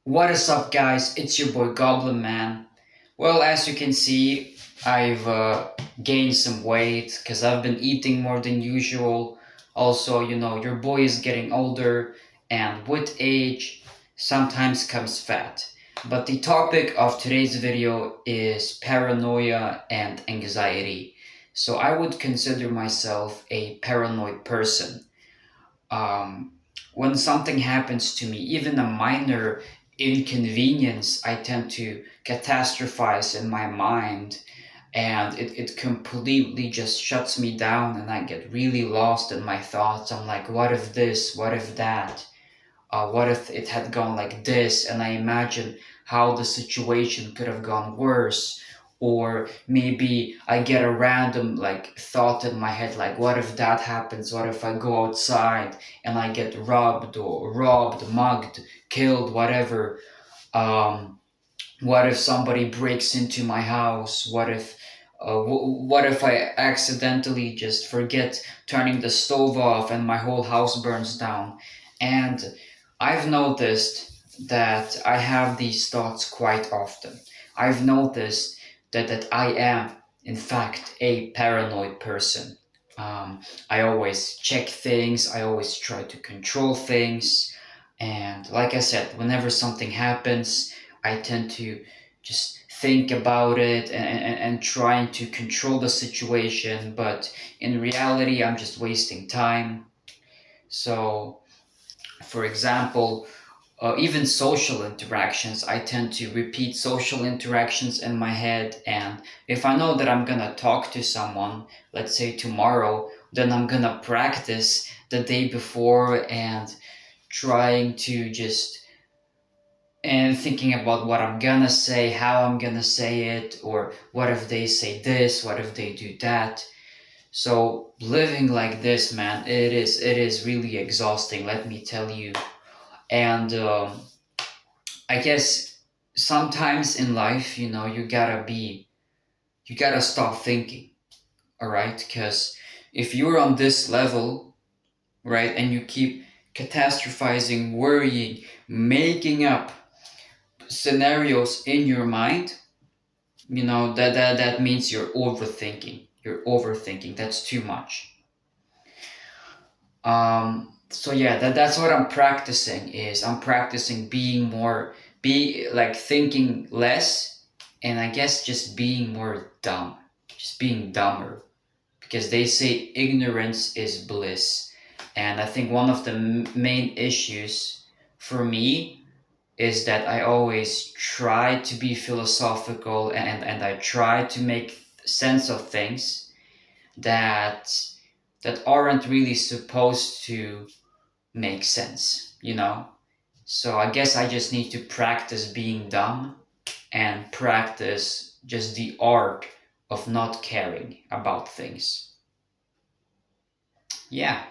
What is up, guys? It's your boy Goblin Man. Well, as you can see, I've gained some weight because I've been eating more than usual. Also, your boy is getting older, and with age, sometimes comes fat. But the topic of today's video is paranoia and anxiety. So I would consider myself a paranoid person. um, when something happens to me, even a minor inconvenience, I tend to catastrophize in my mind, and it completely just shuts me down, and I get really lost in my thoughts. I'm like, what if this? What if that? What if it had gone like this? And I imagine how the situation could have gone worse. Or maybe I get a random like thought in my head, like, what if that happens? What if I go outside and I get robbed or robbed, mugged, killed, whatever? Um, what if somebody breaks into my house? What if I accidentally just forget turning the stove off and my whole house burns down? And I've noticed that I have these thoughts quite often. I've noticed that I am, in fact, a paranoid person. I always check things, I always try to control things. And like I said, whenever something happens, I tend to just think about it and trying to control the situation, but in reality, I'm just wasting time. So, for example, even social interactions, I tend to repeat social interactions in my head. And if I know that I'm gonna talk to someone, let's say tomorrow, then I'm gonna practice the day before and trying to just and thinking about what I'm gonna say, how I'm gonna say it, or what if they say this, what if they do that. So living like this, man, it is really exhausting, let me tell you. And I guess sometimes in life, you gotta stop thinking, all right? Because if you're on this level, right, and you keep catastrophizing, worrying, making up scenarios in your mind, that means you're overthinking. That's too much. So yeah, that's what I'm practicing. Is I'm practicing being more, be like thinking less, and I guess just being more dumb, just being dumber, because they say ignorance is bliss. And I think one of the main issues for me is that I always try to be philosophical, and I try to make sense of things that aren't really supposed to make sense. So I guess I just need to practice being dumb and practice just the art of not caring about things. Yeah.